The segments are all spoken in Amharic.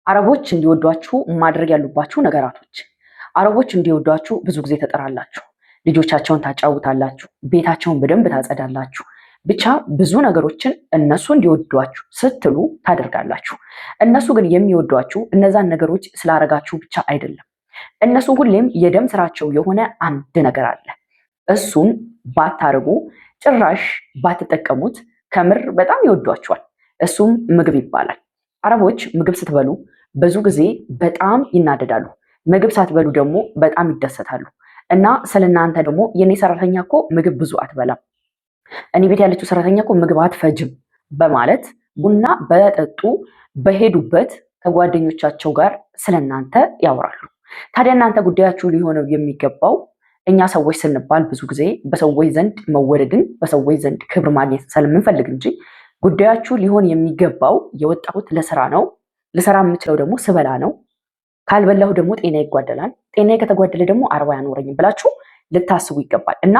አረቦች እንዲወዷችሁ ማድረግ ያሉባችሁ ነገራቶች። አረቦች እንዲወዷችሁ ብዙ ጊዜ ትጥራላችሁ፣ ልጆቻቸውን ታጫውታላችሁ፣ ቤታቸውን በደንብ ታጸዳላችሁ። ብቻ ብዙ ነገሮችን እነሱ እንዲወዷችሁ ስትሉ ታደርጋላችሁ። እነሱ ግን የሚወዷችሁ እነዛን ነገሮች ስላረጋችሁ ብቻ አይደለም። እነሱ ሁሌም የደም ስራቸው የሆነ አንድ ነገር አለ። እሱን ባታረጉ ጭራሽ ባትጠቀሙት ከምር በጣም ይወዷችኋል። እሱም ምግብ ይባላል። አረቦች ምግብ ስትበሉ ብዙ ጊዜ በጣም ይናደዳሉ። ምግብ ሳትበሉ ደግሞ በጣም ይደሰታሉ። እና ስለናንተ ደግሞ የኔ ሰራተኛ እኮ ምግብ ብዙ አትበላም፣ እኔ ቤት ያለችው ሰራተኛ እኮ ምግብ አትፈጅም በማለት ቡና በጠጡ በሄዱበት ከጓደኞቻቸው ጋር ስለናንተ ያወራሉ። ታዲያ እናንተ ጉዳያችሁ ሊሆነው የሚገባው እኛ ሰዎች ስንባል ብዙ ጊዜ በሰዎች ዘንድ መወደድን በሰዎች ዘንድ ክብር ማግኘት ስለምንፈልግ እንጂ ጉዳያችሁ ሊሆን የሚገባው የወጣሁት ለስራ ነው፣ ልሰራ የምችለው ደግሞ ስበላ ነው፣ ካልበላሁ ደግሞ ጤና ይጓደላል፣ ጤና ከተጓደለ ደግሞ አረብ አያኖረኝም ብላችሁ ልታስቡ ይገባል። እና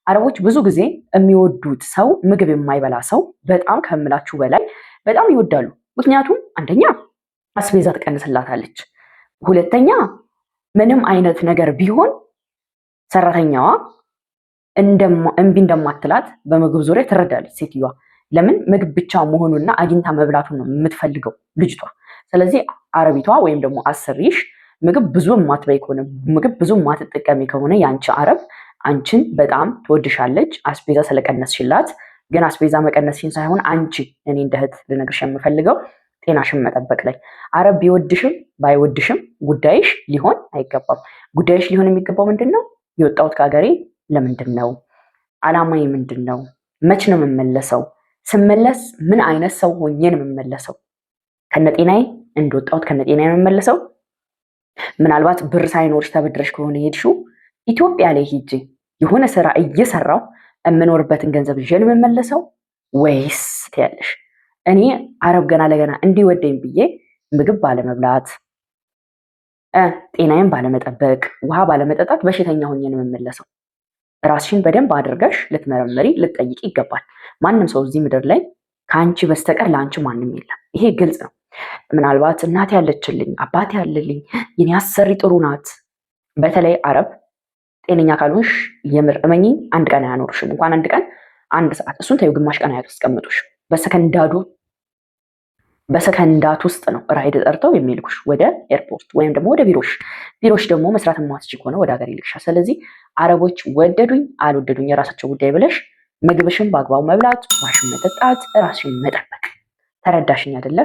አረቦች ብዙ ጊዜ የሚወዱት ሰው ምግብ የማይበላ ሰው በጣም ከምላችሁ በላይ በጣም ይወዳሉ። ምክንያቱም አንደኛ አስቤዛ ትቀንስላታለች፣ ሁለተኛ ምንም አይነት ነገር ቢሆን ሰራተኛዋ እምቢ እንደማትላት በምግብ ዙሪያ ትረዳለች ሴትዮዋ። ለምን ምግብ ብቻ መሆኑና አግኝታ መብላቱን ነው የምትፈልገው ልጅቷ። ስለዚህ አረቢቷ ወይም ደግሞ አሰሪሽ ምግብ ብዙ የማትበይ ከሆነ ምግብ ብዙ የማትጠቀሚ ከሆነ ያንቺ አረብ አንቺን በጣም ትወድሻለች፣ አስቤዛ ስለቀነስሽላት። ግን አስቤዛ መቀነስሽን ሳይሆን አንቺ እኔ እንደ እህት ልነግርሽ የምፈልገው ጤናሽን መጠበቅ ላይ። አረብ ቢወድሽም ባይወድሽም ጉዳይሽ ሊሆን አይገባም። ጉዳይሽ ሊሆን የሚገባው ምንድን ነው? የወጣሁት ከሀገሬ ለምንድን ነው? አላማዬ ምንድን ነው? መች ነው የምመለሰው? ስመለስ ምን አይነት ሰው ሆኜ ነው የምመለሰው? ከነጤናዬ እንደወጣሁት ከነጤናዬ ነው የምመለሰው? ምናልባት ብር ሳይኖርሽ ተበድረሽ ከሆነ ሄድሽው ኢትዮጵያ ላይ ሂጄ የሆነ ስራ እየሰራው የምኖርበትን ገንዘብ ይዤ ነው የምመለሰው ወይስ ትያለሽ? እኔ አረብ ገና ለገና እንዲወደኝ ብዬ ምግብ ባለመብላት ጤናዬን ባለመጠበቅ ውሃ ባለመጠጣት በሽተኛ ሆኜ ነው የምመለሰው? ራስሽን በደንብ አድርገሽ ልትመረመሪ ልትጠይቂ ይገባል። ማንም ሰው እዚህ ምድር ላይ ከአንቺ በስተቀር ለአንቺ ማንም የለም። ይሄ ግልጽ ነው። ምናልባት እናቴ ያለችልኝ አባቴ ያለልኝ የኔ አሰሪ ጥሩ ናት። በተለይ አረብ ጤነኛ ካልሆንሽ የምር እመኚኝ አንድ ቀን አያኖርሽም። እንኳን አንድ ቀን አንድ ሰዓት እሱን ተይው፣ ግማሽ ቀን አያስቀምጡሽ። በሰከንዳት ውስጥ ነው ራይድ ጠርተው የሚልኩሽ ወደ ኤርፖርት ወይም ደግሞ ወደ ቢሮሽ ደግሞ መስራት የማትችይ ከሆነ ወደ ሀገር ይልክሻል። ስለዚህ አረቦች ወደዱኝ አልወደዱኝ የራሳቸው ጉዳይ ብለሽ ምግብሽን በአግባቡ መብላት፣ ውሃሽን መጠጣት፣ ራስሽን መጠበቅ። ተረዳሽኝ አይደለ?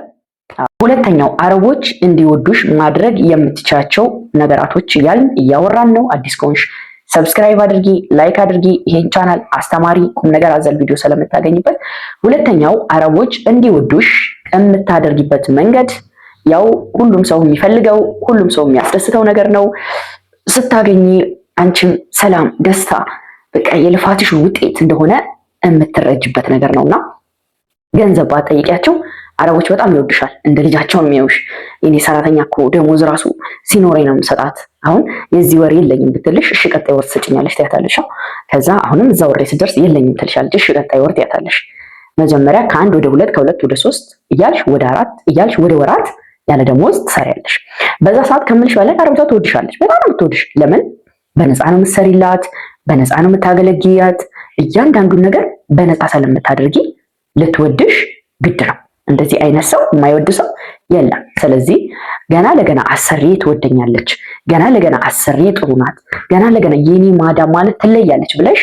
ሁለተኛው አረቦች እንዲወዱሽ ማድረግ የምትችላቸው ነገራቶች እያልን እያወራን ነው። አዲስ ከሆንሽ ሰብስክራይብ አድርጊ፣ ላይክ አድርጊ። ይሄን ቻናል አስተማሪ ቁም ነገር አዘል ቪዲዮ ስለምታገኝበት። ሁለተኛው አረቦች እንዲወዱሽ የምታደርጊበት መንገድ ያው ሁሉም ሰው የሚፈልገው ሁሉም ሰው የሚያስደስተው ነገር ነው። ስታገኚ አንቺም ሰላም፣ ደስታ በቃ የልፋትሽ ውጤት እንደሆነ የምትረጅበት ነገር ነውና ገንዘብ ባትጠይቂያቸው አረቦች በጣም ይወዱሻል። እንደ ልጃቸው የሚያዩሽ። የኔ ሰራተኛ እኮ ደሞዝ ራሱ ሲኖረኝ ነው የምሰጣት። አሁን የዚህ ወር የለኝም ብትልሽ እሺ ቀጣይ ወር ትሰጭኛለሽ ትያታለሽ። ከዛ አሁንም እዛ ወር ስትደርስ የለኝም ትልሻለች። እሺ ቀጣይ ወር ትያታለሽ። መጀመሪያ ከአንድ ወደ ሁለት ከሁለት ወደ ሶስት እያልሽ ወደ አራት እያልሽ ወደ ወራት ያለ ደሞዝ ትሰሪያለሽ። በዛ ሰዓት ከምልሽ በላይ አረቢቷ ትወድሻለች። በጣም ነው የምትወድሽ። ለምን? በነፃ ነው የምትሰሪላት፣ በነፃ ነው የምታገለግያት። እያንዳንዱን ነገር በነፃ ስለምታደርጊ ልትወድሽ ግድ ነው። እንደዚህ አይነት ሰው የማይወድ ሰው የለም። ስለዚህ ገና ለገና አሰሪ ትወደኛለች፣ ገና ለገና አሰሪ ጥሩ ናት፣ ገና ለገና የኔ ማዳም ማለት ትለያለች ብለሽ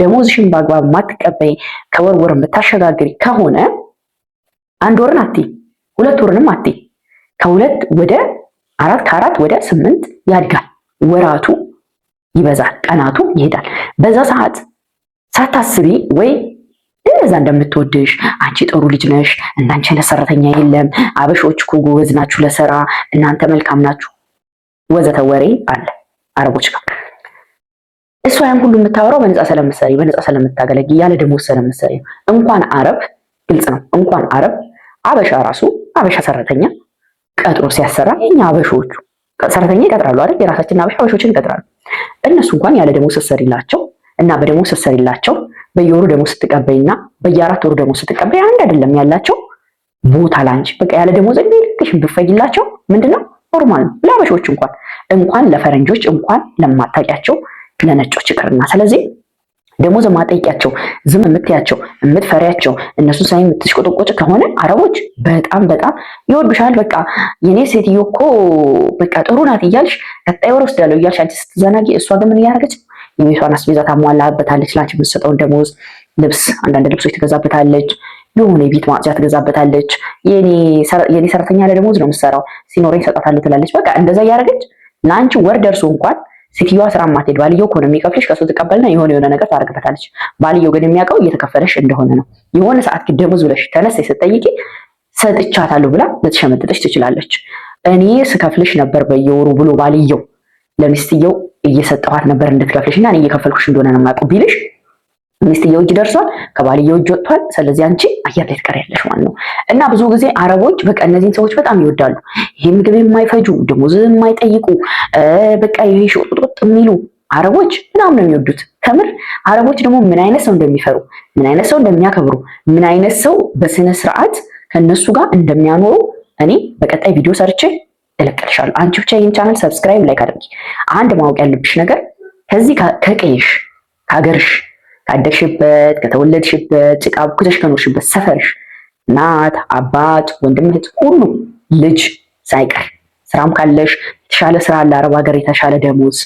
ደሞዝሽን በአግባብ ማትቀበይ ከወር ወር የምታሸጋግሪ ከሆነ አንድ ወርን አትይ፣ ሁለት ወርንም አትይ፣ ከሁለት ወደ አራት ከአራት ወደ 8 ያድጋል። ወራቱ ይበዛል፣ ቀናቱ ይሄዳል። በዛ ሰዓት ሳታስቢ ወይ እንደዛ እንደምትወድሽ አንቺ ጥሩ ልጅ ነሽ፣ እንዳንቺ አይነት ሰራተኛ የለም፣ አበሾች እኮ ጎበዝ ናችሁ ለስራ፣ እናንተ መልካም ናችሁ ወዘተ ወሬ አለ አረቦች ጋር። እሷ ያን ሁሉ የምታወራው በነፃ ስለምትሰሪ በነፃ ስለምታገለጊ ያለ ደሞዝ ስለምትሰሪ። እንኳን አረብ ግልጽ ነው፣ እንኳን አረብ አበሻ ራሱ አበሻ ሰራተኛ ቀጥሮ ሲያሰራ የኛ አበሾቹ ሰራተኛ ይቀጥራሉ አይደል? የራሳችን አበሾችን ይቀጥራሉ። እነሱ እንኳን ያለ ደሞዝ ስትሰሪላቸው እና በደሞዝ ስትሰሪላቸው በየወሩ ደሞዝ ስትቀበይና በየአራት ወሩ ደሞዝ ስትቀበይ አንድ አይደለም ያላቸው ቦታ ላንቺ። በቃ ያለ ደሞዝ ትንሽም ብትፈጊላቸው ምንድነው ኖርማል ነው። ለአበሾች እንኳን ለፈረንጆች እንኳን ለማታውቂያቸው ለነጮች ይቅርና። ስለዚህ ደሞዝ የማጠይቂያቸው ዝም የምትያቸው የምትፈሪያቸው እነሱን ሳይ የምትሽቆጠቆጭ ከሆነ አረቦች በጣም ይወዱሻል። በቃ የኔ ሴትዮ እኮ በቃ ጥሩ ናት እያልሽ ቀጣይ ወር ወስዳለሁ እያልሽ አንቺ ስትዘናጊ፣ እሷ ግን ምን እያደረገች የቤቷን አስቤዛ ታሟላበታለች። ላንቺ የምትሰጠውን ደሞዝ ልብስ፣ አንዳንድ ልብሶች ትገዛበታለች፣ የሆነ የቤት ማጽጃ ትገዛበታለች። የኔ ሰራተኛ ለደሞዝ ነው የምትሰራው ሲኖረኝ እሰጣታለሁ ትላለች። በቃ እንደዛ እያደረገች ለአንቺ ወር ደርሶ እንኳን ሴትዮዋ ስራ ማትሄድ ባልየው እኮ ነው የሚከፍልሽ። ከሱ ትቀበልና የሆነ ነገር ታደርግበታለች። ባልየው ግን የሚያውቀው እየተከፈለሽ እንደሆነ ነው። የሆነ ሰዓት ግን ደሞዝ ብለሽ ተነስተሽ ስትጠይቂ ሰጥቻታለሁ ብላ ልትሸመጥጥሽ ትችላለች። እኔ ስከፍልሽ ነበር በየወሩ ብሎ ባልየው ለሚስትየው እየሰጠኋት ነበር እንድትከፍልሽ እና እኔ እየከፈልኩሽ እንደሆነ ነው የማውቀው ቢልሽ ሚስትየው እጅ ደርሷል፣ ከባልየው እጅ ወጥቷል። ስለዚህ አንቺ አየር ላይ ትቀሪያለሽ ማለት ነው። እና ብዙ ጊዜ አረቦች በቃ እነዚህን ሰዎች በጣም ይወዳሉ። ይሄ ምግብ የማይፈጁ ደሞዝ የማይጠይቁ በቃ ይሄ ሾጥጦጥ የሚሉ አረቦች በጣም ነው የሚወዱት። ከምር አረቦች ደግሞ ምን አይነት ሰው እንደሚፈሩ፣ ምን አይነት ሰው እንደሚያከብሩ፣ ምን አይነት ሰው በስነ ስርዓት ከነሱ ጋር እንደሚያኖሩ እኔ በቀጣይ ቪዲዮ ሰርቼ እለቅልሻለሁ። አንቺ ብቻ ይህን ቻናል ሰብስክራይብ፣ ላይክ አድርጊ። አንድ ማወቅ ያለብሽ ነገር ከዚህ ከቀይሽ ከሀገርሽ ካደግሽበት ከተወለድሽበት ጭቃ ቡክተሽ ከኖርሽበት ሰፈርሽ እናት አባት ወንድም እህት ሁሉ ልጅ ሳይቀር ስራም ካለሽ የተሻለ ስራ አለ አረብ ሀገር የተሻለ ደሞዝ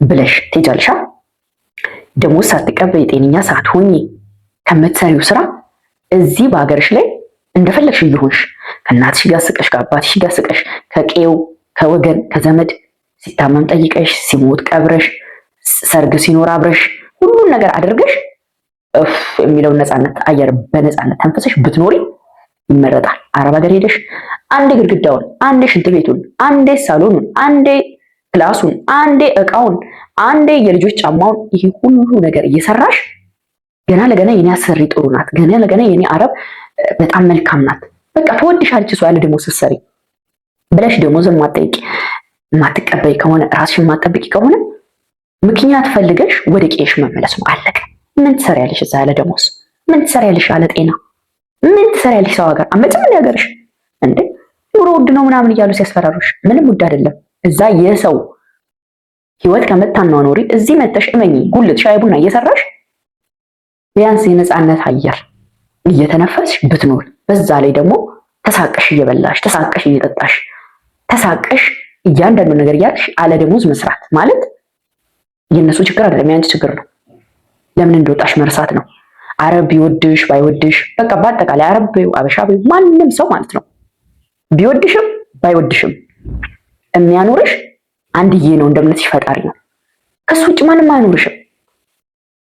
ብለሽ ትሄጃለሽ። ደሞዝ ሳትቀበይ ጤነኛ ሳትሆኚ ከምትሰሪው ስራ እዚህ በሀገርሽ ላይ እንደፈለግሽ እየሆንሽ ከእናትሽ ጋር ስቀሽ ከአባትሽ ጋር ስቀሽ ከቄው ከወገን ከዘመድ ሲታመም ጠይቀሽ ሲሞት ቀብረሽ ሰርግ ሲኖር አብረሽ ሁሉን ነገር አድርገሽ የሚለውን ነፃነት አየር በነፃነት ተንፈሰሽ ብትኖሪ ይመረጣል። አረብ ሀገር ሄደሽ አንዴ ግድግዳውን፣ አንዴ ሽንት ቤቱን፣ አንዴ ሳሎኑን፣ አንዴ ክላሱን፣ አንዴ እቃውን፣ አንዴ የልጆች ጫማውን ይሄ ሁሉ ነገር እየሰራሽ ገና ለገና የኔ አሰሪ ጥሩ ናት፣ ገና ለገና የኔ አረብ በጣም መልካም ናት፣ በቃ ትወድሻለች እሷ ያለ ደሞዝ ስትሰሪ ብለሽ ደሞዝን ማጠይቂ ማትቀበይ ከሆነ ራስሽን ማጠብቂ ከሆነ ምክንያት ፈልገሽ ወደ ቄሽ መመለስ ነው። አለቀ። ምን ትሰሪያለሽ እዛ ያለ ደሞዝ? ምን ትሰሪያለሽ ያለ ጤና? ምን ትሰሪያለሽ ሰው ሀገር? አመጽም እንደ ሀገርሽ እንዴ ኑሮ ውድ ነው ምናምን እያሉ ሲያስፈራሩሽ፣ ምንም ውድ አይደለም። እዛ የሰው ህይወት ከምታኗኖሪ እዚህ መተሽ እመኚ ጉልት ሻይ ቡና እየሰራሽ ቢያንስ የነፃነት አየር እየተነፈስሽ ብትኖር፣ በዛ ላይ ደግሞ ተሳቀሽ እየበላሽ ተሳቀሽ እየጠጣሽ ተሳቀሽ እያንዳንዱ ነገር እያልሽ አለ ደሞዝ መስራት ማለት የነሱ ችግር አይደለም፣ ያንቺ ችግር ነው። ለምን እንደወጣሽ መርሳት ነው። አረብ ቢወድሽ ባይወድሽ በቃ በአጠቃላይ አረብ በይው አበሻ በይው ማንም ሰው ማለት ነው ቢወድሽም ባይወድሽም የሚያኖርሽ አንድዬ ነው፣ እንደምነትሽ ፈጣሪ ነው። ከሱ ውጭ ማንም አይኖርሽም።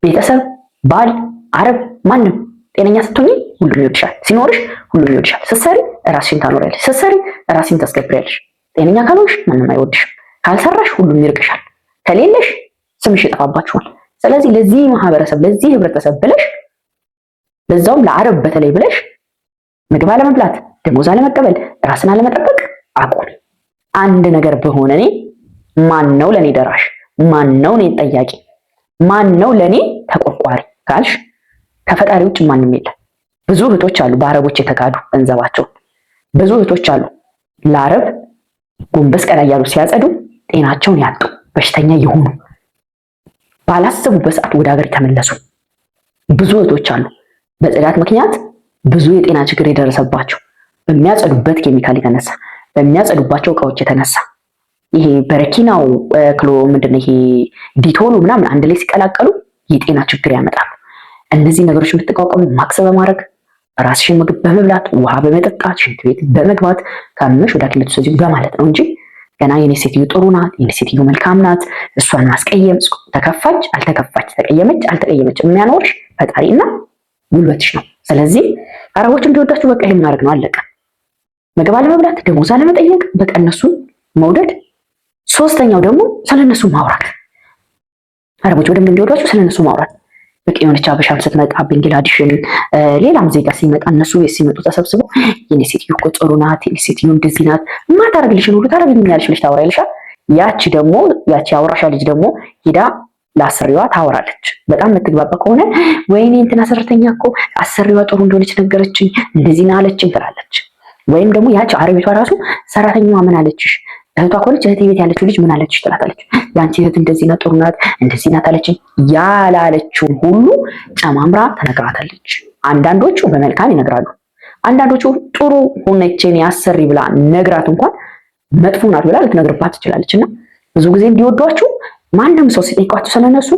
ቤተሰብ፣ ባል፣ አረብ ማንም። ጤነኛ ስትሆኚ ሁሉም ይወድሻል፣ ሲኖርሽ ሁሉም ይወድሻል። ስትሰሪ ራስሽን ታኖሪያለሽ፣ ስትሰሪ ራስሽን ታስከብሪያለሽ። ጤነኛ ካልሆንሽ ማንም አይወድሽም። ካልሰራሽ ሁሉም ይርቅሻል፣ ከሌለሽ ስምሽ ይጠፋባችኋል። ስለዚህ ለዚህ ማህበረሰብ ለዚህ ህብረተሰብ ብለሽ ለዛውም ለአረብ በተለይ ብለሽ ምግብ አለመብላት፣ ደሞዝ አለመቀበል፣ ራስን አለመጠበቅ አቁሚ። አንድ ነገር በሆነ እኔ ማን ነው ለኔ ደራሽ? ማን ነው እኔ ጠያቂ? ማን ነው ለኔ ተቆርቋሪ ካልሽ ከፈጣሪ ውጭ ማንም የለም። ብዙ እህቶች አሉ በአረቦች የተካዱ ገንዘባቸው። ብዙ እህቶች አሉ ለአረብ ጎንበስ ቀና እያሉ ሲያጸዱ ጤናቸውን ያጡ በሽተኛ የሆኑ ባላሰቡበት ሰዓት ወደ ሀገር የተመለሱ ብዙ እህቶች አሉ። በጽዳት ምክንያት ብዙ የጤና ችግር የደረሰባቸው በሚያጸዱበት ኬሚካል የተነሳ በሚያጸዱባቸው እቃዎች የተነሳ ይሄ በረኪናው ክሎ ምንድነው ይሄ ዲቶሉ ምናምን አንድ ላይ ሲቀላቀሉ የጤና ችግር ያመጣሉ። እነዚህ ነገሮች የምትቋቋሙ ማክስ በማድረግ ራስሽን ምግብ በመብላት ውሃ በመጠጣት ሽንት ቤት በመግባት ካመሽ ወደ ሐኪም ቤት በማለት ነው እንጂ ገና የኔ ሴትዮ ጥሩ ናት፣ የኔ ሴትዮ መልካም ናት፣ እሷን ማስቀየም ተከፋች አልተከፋች ተቀየመች አልተቀየመች የሚያኖርሽ ፈጣሪና ጉልበትሽ ነው። ስለዚህ አረቦች እንዲወዳችሁ በቃ ይሄን ማድረግ ነው አለቀ። ምግብ አለመብላት፣ ደሞዝ አለመጠየቅ፣ በቃ እነሱን መውደድ። ሶስተኛው ደግሞ ስለነሱ ማውራት። አረቦች በደንብ እንዲወዷችሁ ስለነሱ ማውራት። በቃ የሆነች አበሻም ስትመጣ ቤንግላዴሽን ሌላም ዜጋ ሲመጣ እነሱ ሲመጡ ተሰብስበው የኔ ሴትዮ እኮ ጥሩ ናት፣ የኔ ሴትዮ እንደዚህ ናት፣ ማታረግልሽን ሁሉ ታረግልኛለሽ ብለሽ ታወራለሽ። ያቺ አውራሻ ልጅ ደግሞ ሄዳ ለአሰሪዋ ታወራለች። በጣም የምትግባባ ከሆነ ወይኔ እንትና ሰራተኛ እኮ አሰሪዋ ጥሩ እንደሆነች ነገረችኝ፣ እንደዚህ ናለችኝ ትላለች። ወይም ደግሞ ያቺ አረቢቷ ራሱ ሰራተኛዋ ምን አለችሽ? እህቷ ከሆነች እህቴ ቤት ያለችው ልጅ ምን አለችሽ ትላታለች። ያንቺ እህት እንደዚህ ናት፣ ጥሩ ናት፣ እንደዚህ ናት አለችኝ። ያላለችውን ሁሉ ጨማምራ ተነግራታለች። አንዳንዶቹ በመልካም ይነግራሉ። አንዳንዶቹ ጥሩ ሆነችን ያሰሪ ብላ ነግራት እንኳን መጥፎ ናት ብላ ልትነግርባት ትችላለች። እና ብዙ ጊዜ እንዲወዷችሁ ማንም ሰው ሲጠይቋችሁ ስለነሱ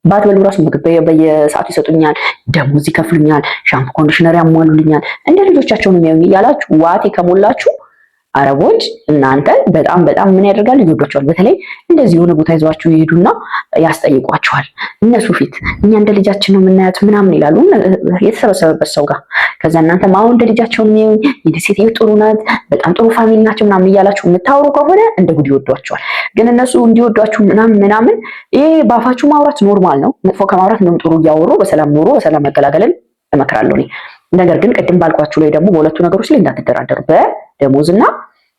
ባትበሉ ራሱ ምግብ በየሰዓቱ ይሰጡኛል፣ ደሞዝ ይከፍሉኛል፣ ሻምፖ ኮንዲሽነር ያሟሉልኛል፣ እንደ ልጆቻቸውን የሚያዩኝ እያላችሁ ዋቴ ከሞላችሁ አረቦች እናንተ በጣም በጣም ምን ያደርጋሉ? ይወዷቸዋል። በተለይ እንደዚህ የሆነ ቦታ ይዟችሁ ይሄዱና ያስጠይቋቸዋል። እነሱ ፊት እኛ እንደ ልጃችን ነው የምናያት ምናምን ይላሉ የተሰበሰበበት ሰው ጋር። ከዛ እናንተ ማው እንደ ልጃቸውን የሚያዩኝ ሴትዮ ጥሩ ናት፣ በጣም ጥሩ ፋሚሊ ናቸው ምናምን እያላችሁ የምታወሩ ከሆነ እንደ ጉድ ይወዷቸዋል። ግን እነሱ እንዲወዷችሁ ምናምን ይሄ ባፋችሁ ማውራት ኖርማል ነው። መጥፎ ከማውራት ምንም ጥሩ እያወሩ በሰላም ኖሮ በሰላም መገላገልን እመክራለሁ። ነገር ግን ቅድም ባልኳችሁ ላይ ደግሞ በሁለቱ ነገሮች ላይ እንዳትደራደሩ፣ በደሞዝና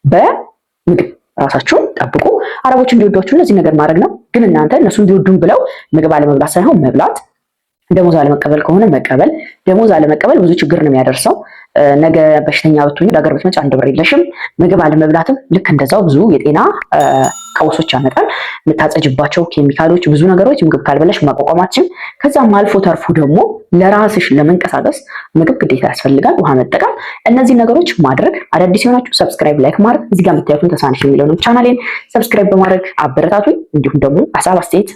በምግብ ራሳችሁን ጠብቁ። አረቦች እንዲወዷችሁ እነዚህ ነገር ማድረግ ነው። ግን እናንተ እነሱ እንዲወዱን ብለው ምግብ አለመብላት ሳይሆን መብላት፣ ደሞዝ አለመቀበል ከሆነ መቀበል። ደሞዝ አለመቀበል ብዙ ችግር ነው የሚያደርሰው። ነገ በሽተኛ ብትሆኚ ለሀገር ብትመጪ 1 ብር የለሽም። ምግብ አለመብላትም ልክ እንደዛው ብዙ የጤና ቀውሶች ያመጣል። የምታጸጅባቸው ኬሚካሎች፣ ብዙ ነገሮች ምግብ ካልበላሽ ማቋቋማችን። ከዛም አልፎ ተርፎ ደግሞ ለራስሽ ለመንቀሳቀስ ምግብ ግዴታ ያስፈልጋል፣ ውሃ መጠቀም። እነዚህ ነገሮች ማድረግ። አዳዲስ የሆናችሁ ሰብስክራይብ፣ ላይክ ማድረግ። እዚህ ጋር የምታዩትን ተስፋነሽ የሚለውን ቻናሌን ሰብስክራይብ በማድረግ አበረታቱኝ። እንዲሁም ደግሞ ሀሳብ አስተያየት